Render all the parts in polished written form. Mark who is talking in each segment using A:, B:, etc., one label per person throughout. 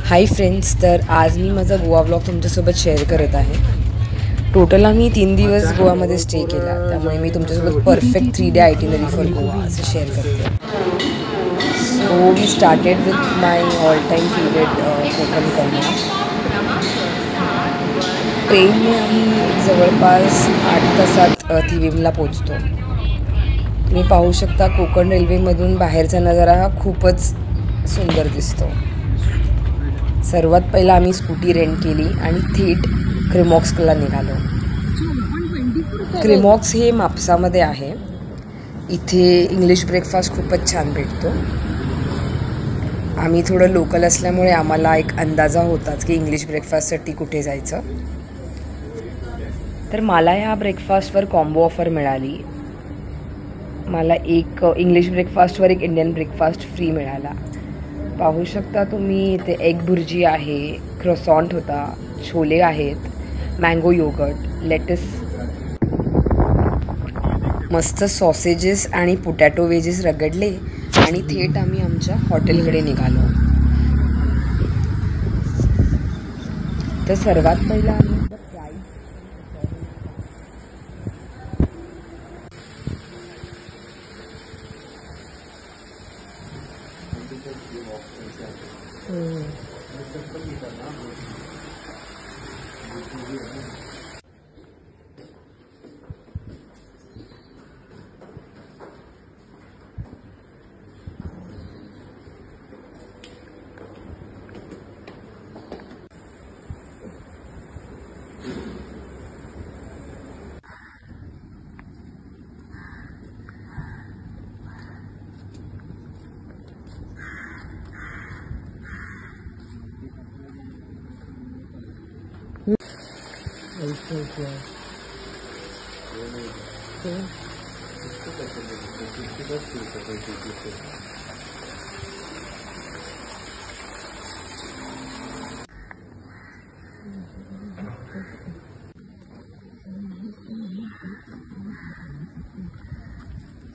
A: Hi friends, तर आज मी माझा गोवा व्लॉग तुमच्यासोबत शेअर करत आहे. टोटल आम्ही 3 दिवस गोवामध्ये स्टे केला, त्यामुळे मी तुमच्यासोबत perfect 3 day itinerary for Goa असं शेअर करते. So we started with my all time favourite Konkan Kanya. ट्रेनने आम्ही जवळपास 8 तासात थिविमला पोचतो. तुम्ही पाहू शकता कोकण रेल्वेमधून बाहेरचा नजारा हा खूपच सुंदर दिसतो. सर्वात पहिला आम्ही स्कूटी रेंट केली आणि थेट क्रिमॉक्सला निघालो. क्रिमॉक्स हे मापसामध्ये आहे. इथे इंग्लिश ब्रेकफास्ट खूपच छान भेटतो. आम्ही थोडं लोकल असल्यामुळे आम्हाला एक अंदाजा होताच की इंग्लिश ब्रेकफास्टसाठी कुठे जायचं. तर मला ह्या ब्रेकफास्टवर कॉम्बो ऑफर मिळाली. मला एक इंग्लिश ब्रेकफास्टवर एक इंडियन ब्रेकफास्ट फ्री मिळाला. पाहू शकता तुम्ही, इथे एग भुर्जी आहे, क्रॉसॉन्ट होता, छोले आहेत, मँगो योगर्ट, लेटस, मस्त सॉसेजेस आणि पोटॅटो वेजेस रगडले आणि थेट आम्ही आमच्या हॉटेलकडे निघालो. तर सर्वात पहिला आम्ही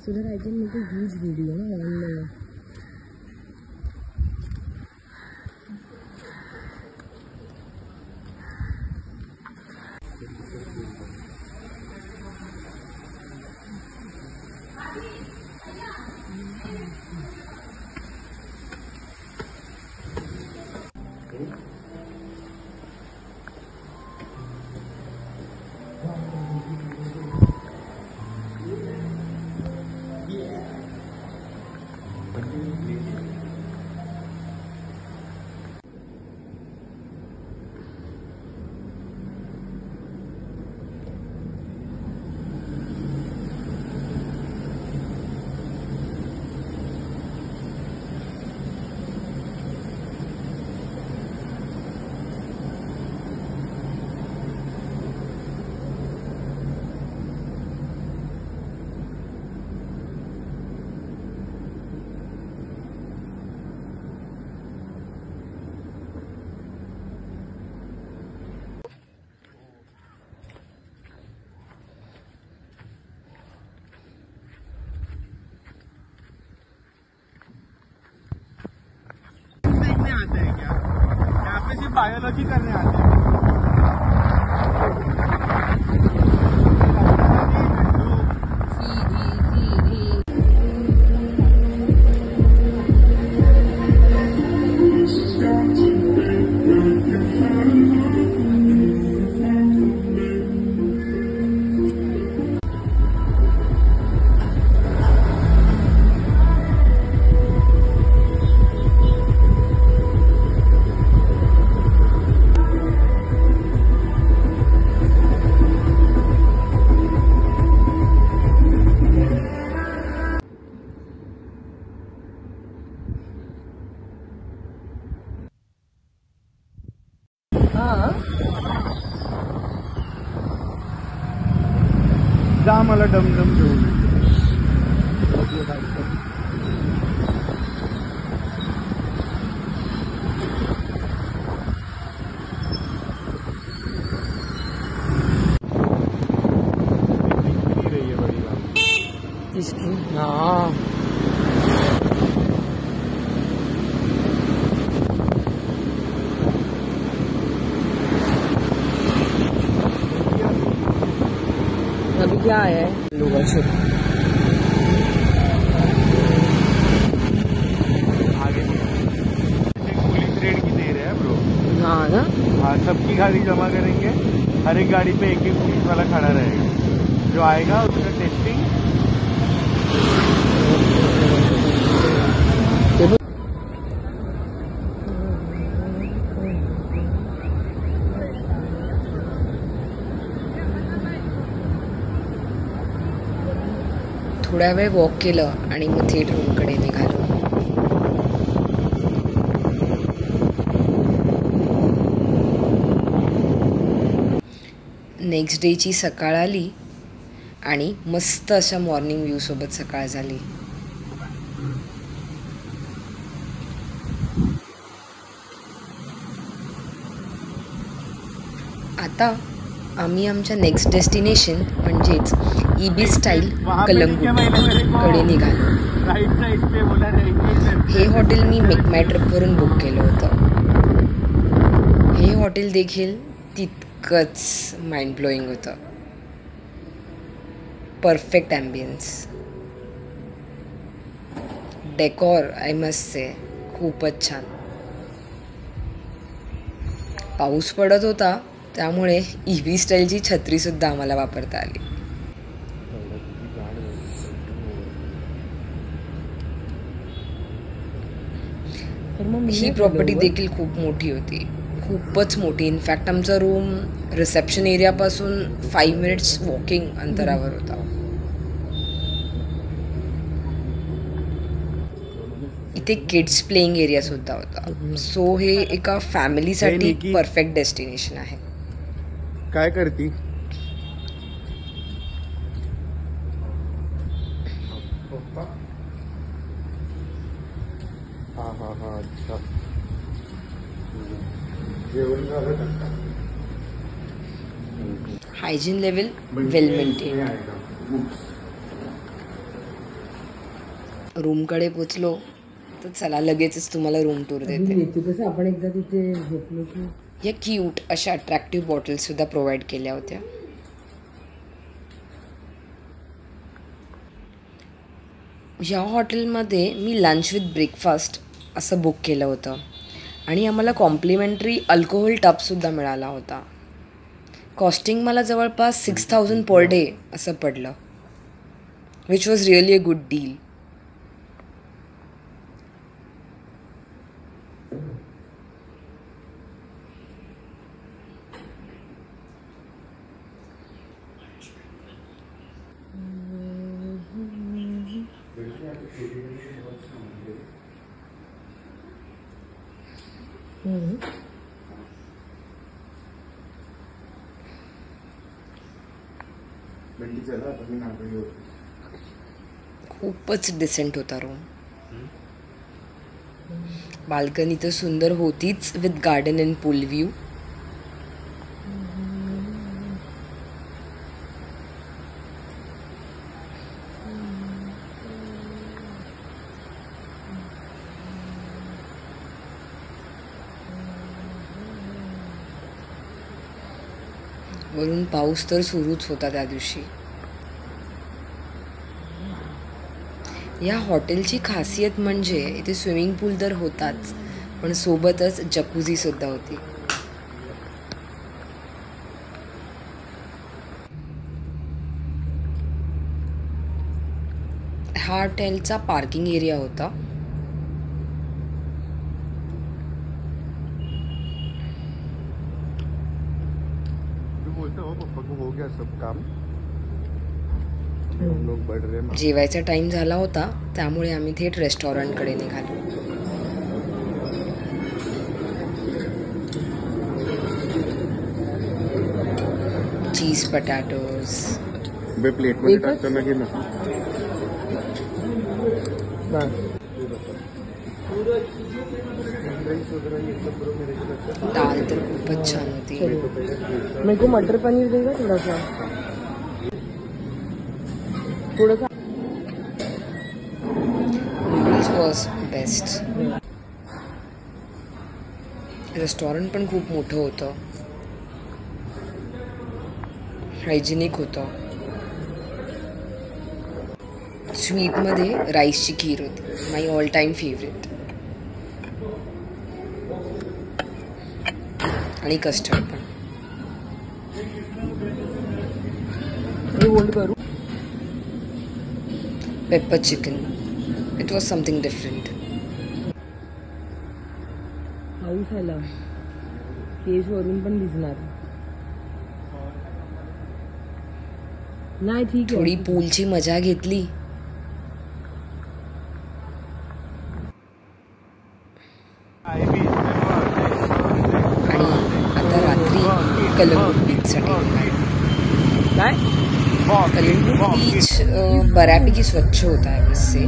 A: so that I can make a huge video on
B: biology करने आते हैं। जा मला डमडम घेऊन
A: इसकी हाँ क्या आया है लोगों से।
B: आगे पुलिस रेड की दे रहे हैं ब्रो।
A: हाँ ना,
B: हाँ, सबकी गाड़ी जमा करेंगे, हर एक गाड़ी पे एक एक पुलिस वाला खड़ा रहेगा, जो आएगा उसका टेस्टिंग।
A: थोड्या वेळ वॉक केलं आणि मग थेट रूमकडे निघालो. नेक्स्ट डेची सकाळ आली आणि मस्त अशा मॉर्निंग व्ह्यू सोबत सकाळ झाली. आता आम्ही आमच्या नेक्स्ट डेस्टिनेशन म्हणजेच इबी स्टाईल कलंगूटकडे निघालो. हे हॉटेल मी मेकमाय ट्रिपवरून बुक केलं होतं. हे हॉटेल देखील तितकंच माइंड ब्लोईंग होतं. Perfect ambience, decor I must say खूपच छान. पाऊस पडत होता त्यामुळे इबी स्टाईलची छत्रीसुद्धा आम्हाला वापरता आली. ही प्रॉपर्टी देखील खूप मोठी होती, खूपच मोठी. इनफॅक्ट आमचा रूम रिसेप्शन एरियापासून 5 मिनिट्स वॉकिंग अंतरावर होता. इथे किड्स प्लेइंग एरिया सुद्धा होता. सो हे एका फॅमिलीसाठी परफेक्ट डेस्टिनेशन आहे.
B: काय करती? हा अच्छा. जेवण झालं का?
A: हायजीन लेवल वेल मेंटेन. रूमकडे पोचलो तर चला लगेचच तुम्हाला रूम टूर देते. आपण एकदा तिथे झोपलो की या क्यूट अशा अट्रॅक्टिव्ह बॉटल्स सुद्धा प्रोव्हाइड केल्या होत्या. या हॉटेलमध्ये मी लंच विथ ब्रेकफास्ट असं बुक केलं होतं आणि आम्हाला कॉम्प्लिमेंटरी अल्कोहोल टबसुद्धा मिळाला होता. कॉस्टिंग मला जवळपास 6,000 पर डे असं पडलं, which was really a good deal. खूपच डिसेंट होता रूम. बाल्कनी तर सुंदर होतीच, with garden and pool view. वरून पाऊस तर सुरूच होता त्या दिवशी. या हॉटेलची खासियत म्हणजे इथे स्विमिंग पूल तर होताच, पण सोबतच जकुझी सुद्धा होती. हा हॉटेलचा पार्किंग एरिया होता.
B: हो गया सब काम. लोग बढ़ रहे.
A: जेवायचा टाइम झाला होता त्यामुळे आम्ही थेट रेस्टॉरंटकडे निघालो. चीज पटॅटोज
B: प्लेट मध्ये टाकताना घे ना.
A: दाल तर खूपच छान होती.
C: मेरे को मटर पनीर देगा थोड़ा सा.
A: Noodles was best. रेस्टॉरंट पण खूप मोठं होतं, हायजिनिक होतं. स्वीटमध्ये राईसची खीर होती, माय ऑल टाईम फेवरेट, आणि कस्टर्ड पण.
C: हे होल्ड करू.
A: Pepper chicken, it was something different.
C: पाऊस आला, केस वरून पण भिजणार. नाही ठीक आहे.
A: थोडी पूलची मजा घेतली. आणि आता रात्री कलंगूट बीचसाठी.
C: काय
A: कलंगूट बीच बऱ्यापैकी स्वच्छ होता है इससे.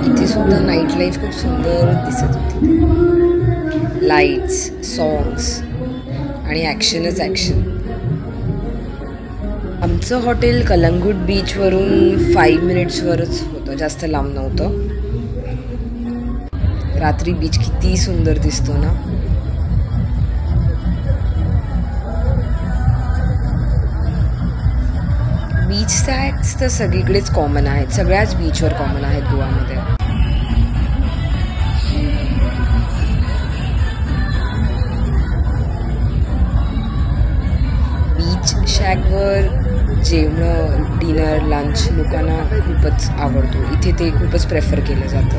A: इथे सुद्धा नाईट लाईफ खूप सुंदर दिसत होती. लाईट्स, सॉंग्स आणि ॲक्शनच ॲक्शन. आमचं हॉटेल कलंगूट बीचवरून 5 मिनिट्सवरच होतं, जास्त लांब नव्हतं. रात्री बीच किती सुंदर दिसतो ना. बीच सॅक्स तर सगळीकडेच कॉमन आहेत, सगळ्याच बीचवर कॉमन आहेत गोव्यामध्ये. बीच शॅकवर जेवण, डिनर, लंच लोकांना खूपच आवडतो. इथे ते खूपच प्रेफर केलं जातं.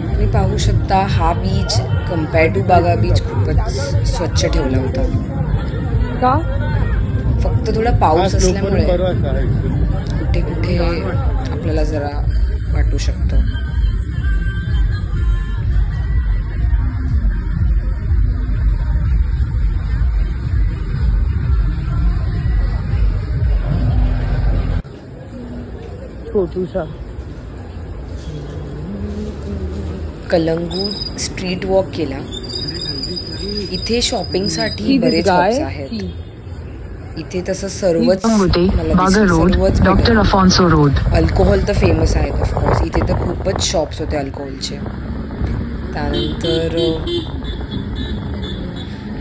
A: तुम्ही पाहू शकता हा बीच कम्पेअर टू बागा बीच खूपच स्वच्छ ठेवला होता.
C: का?
A: फक्त थोडा पाऊस असल्यामुळे कुठे कुठे आपल्याला जरा वाटू शकतं.
C: छोटूसा
A: कलंगूट स्ट्रीट वॉक केला. इथे शॉपिंगसाठी बरेच शॉप्स आहेत. इथे तसं सर्वच
D: डॉक्टर अफॉन्सो रोड.
A: अल्कोहोल तर फेमस आहेत ऑफकोर्स. इथे तर खूपच शॉप्स होते अल्कोहोलचे. त्यानंतर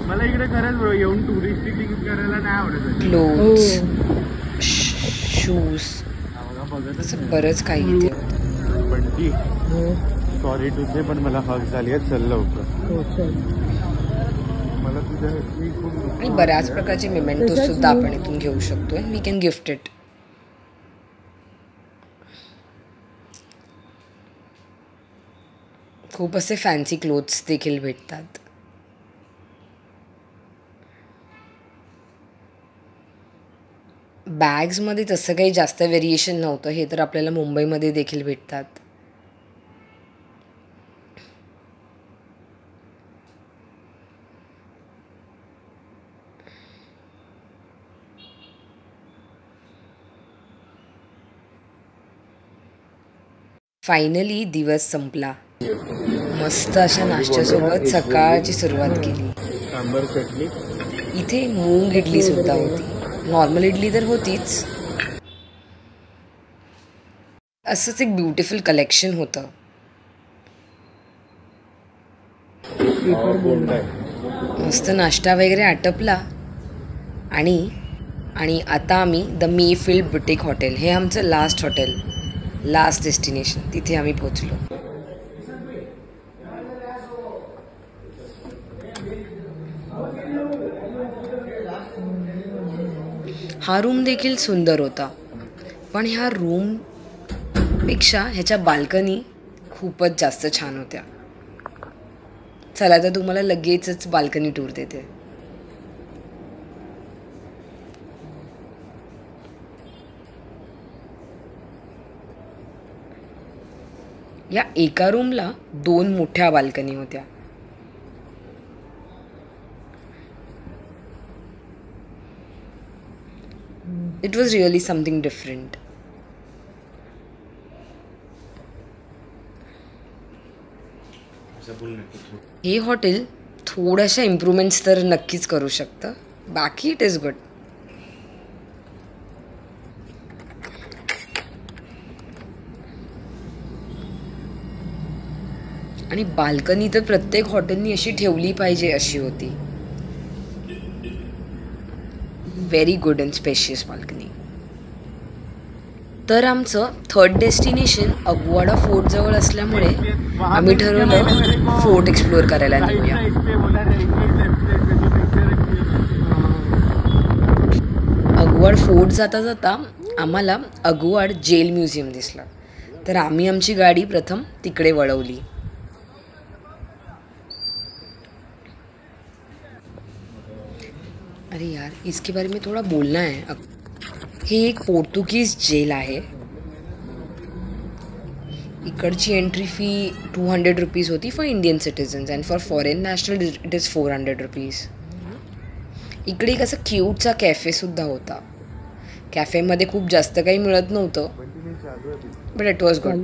B: मला इकडे खरंच येऊन टुरिस्टिक थिंग्स करायला नाही आवडत.
A: क्लोथ्स, शूज, असं बरंच काही इथे होतं.
B: पण ती सॉरी तुझे पण मला हक झाली आहे. चल लवकर. मला तुझ्या
A: आणि बऱ्याच प्रकारचे मेमेंटोज सुद्धा आपण इथून घेऊ शकतो. We can gift it. खूप असे फॅन्सी क्लोथ्स देखील भेटतात. बॅग्समध्ये तसं काही जास्त व्हेरिएशन नव्हतं. हे तर आपल्याला मुंबईमध्ये देखील भेटतात. फायनली दिवस संपला. मस्त अशा नाश्त्यासोबत सकाळची सुरुवात केली.
B: सांबर चटणी.
A: इथे मूग इडली सुद्धा होती. नॉर्मल इडली तर होतीच. असंच एक ब्युटिफुल कलेक्शन होतं. मस्त नाश्ता वगैरे आटपला आणि आता आम्ही द मेफील्ड बुटीक हॉटेल, हे आमचं लास्ट हॉटेल, लास्ट डेस्टिनेशन, तिथे आम्ही पोचलो. हा रूम देखील सुंदर होता, पण ह्या रूमपेक्षा ह्याच्या बाल्कनी खूपच जास्त छान होत्या. चला तर तुम्हाला लगेचच बाल्कनी टूर देते. या एका रूमला 2 मोठ्या बाल्कनी होत्या. It was really something different. हे हॉटेल थोड्याशा इम्प्रूव्हमेंट्स तर नक्कीच करू शकतं. बाकी इट इज गुड. आणि बाल्कनी तर प्रत्येक हॉटेलनी अशी ठेवली पाहिजे अशी होती. Very good and spacious balcony. तर आमचं थर्ड डेस्टिनेशन अगवाडा फोर्ट जवळ असल्यामुळे आम्ही ठरवलं फोर्ट एक्सप्लोअर करायला निघूया. अगवाड फोर्ट जाता जाता आम्हाला अगवाड जेल म्युझियम दिसलं, तर आम्ही आमची गाडी प्रथम तिकडे वळवली. अरे यार, इसके बारे में थोड़ा बोलना है. हे एक पोर्तुगीज जेल आहे. इकडची एंट्री फी 200 रुपीज होती for Indian citizens and for foreign national it is 400 rupees. इकडे एक असा क्यूटचा कॅफेसुद्धा होता. कॅफेमध्ये खूप जास्त काही मिळत नव्हतं, बट इट वॉज गुड.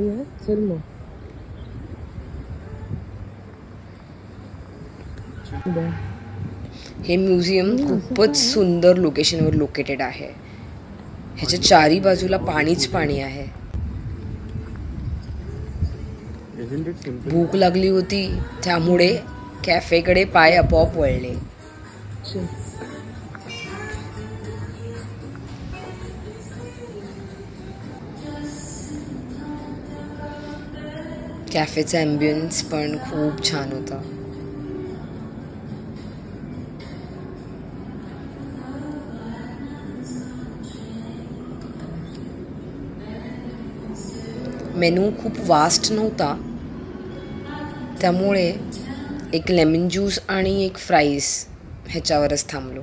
A: हे म्युझियम खूपच सुंदर लोकेशनवर लोकेटेड आहे. ह्याच्या चारी बाजूला पाणीच पाणी आहे. भूक लागली होती त्यामुळे कॅफेकडे पाय आपोआप वळले. कॅफेचा ॲम्बियन्स पण खूप छान होता. मेनू खूप वास्ट नव्हता, त्यामुळे एक लेमन ज्यूस आणि एक फ्राईज ह्याच्यावरच थांबलो.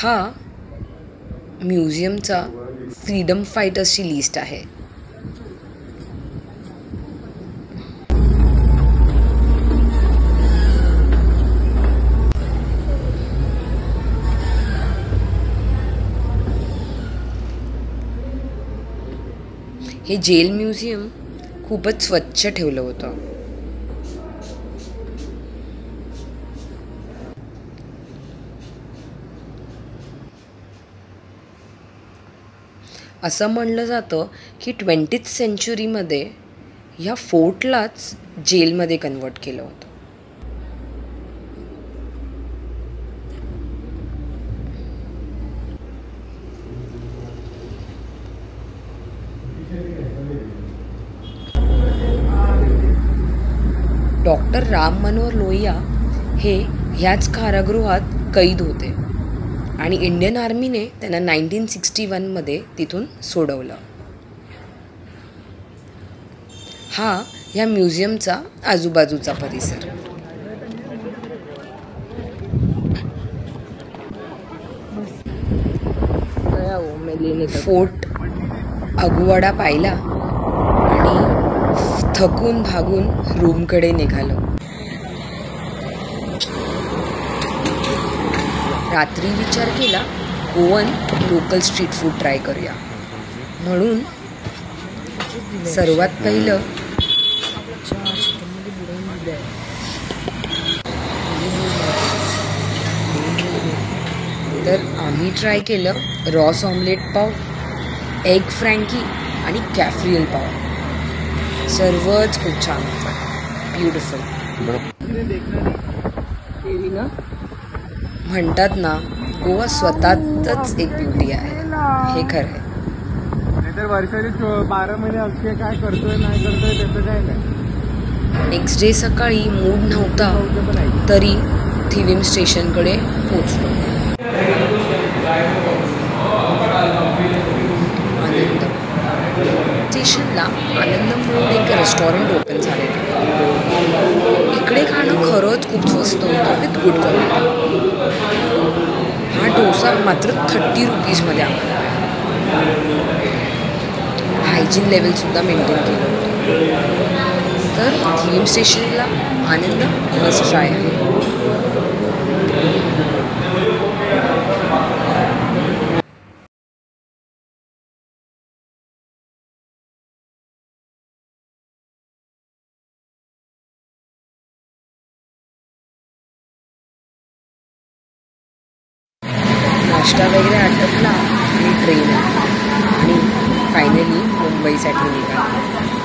A: हा म्युझियमचा फ्रीडम फायटर्सची लिस्ट आहे. हे जेल म्युझियम खूपच स्वच्छ ठेवलं होतं. असं म्हणलं जातं की 20th सेंचुरीमध्ये ह्या फोर्टलाच जेलमध्ये कन्वर्ट केलं होतं. डॉक्टर राम मनोहर लोहिया हे ह्याच कारागृहात कैद होते आणि इंडियन आर्मीने त्यांना 1961मध्ये तिथून सोडवलं. हा ह्या म्युझियमचा आजूबाजूचा परिसर. फोर्ट अगवाडा पाहिला आणि थकून भागून रूमकडे निघालो. रात्री विचार केला Goan local street food try करूया, म्हणून सर्वात पहिलं तर आम्ही ट्राय केलं रॉस ऑमलेट पाव, एग फ्रँकी आणि कॅफ्रियल पाव. सर्वच खूप छान होतं. ब्युटिफुल. म्हणतात ना, गोवा स्वतःच एक ब्युटी आहे. हे खरं आहे.
B: नाहीतर वर्षाचे 12 महिने अक्षय काय करतोय नाही करतोय त्याचं काय नाही.
A: नेक्स्ट डे सकाळी मूड नव्हता तरी थिविम स्टेशनकडे पोचलो. आनंद स्टेशनला आनंद म्हणून एक रेस्टॉरंट ओपन झालेलं. इकडे खाणं खरंच खूप स्वस्त होतं विथ गुड क्वालिटी. हा डोसा मात्र 30 रुपीजमध्ये आम्हाला. हायजीन लेवलसुद्धा मेंटेन केलं होतं. तर थिविम स्टेशनला आनंद मस्ट ट्राय आहे. नाश्ता वगैरे आटपला आणि ट्रेन आली आणि फायनली मुंबईसाठी निघाला.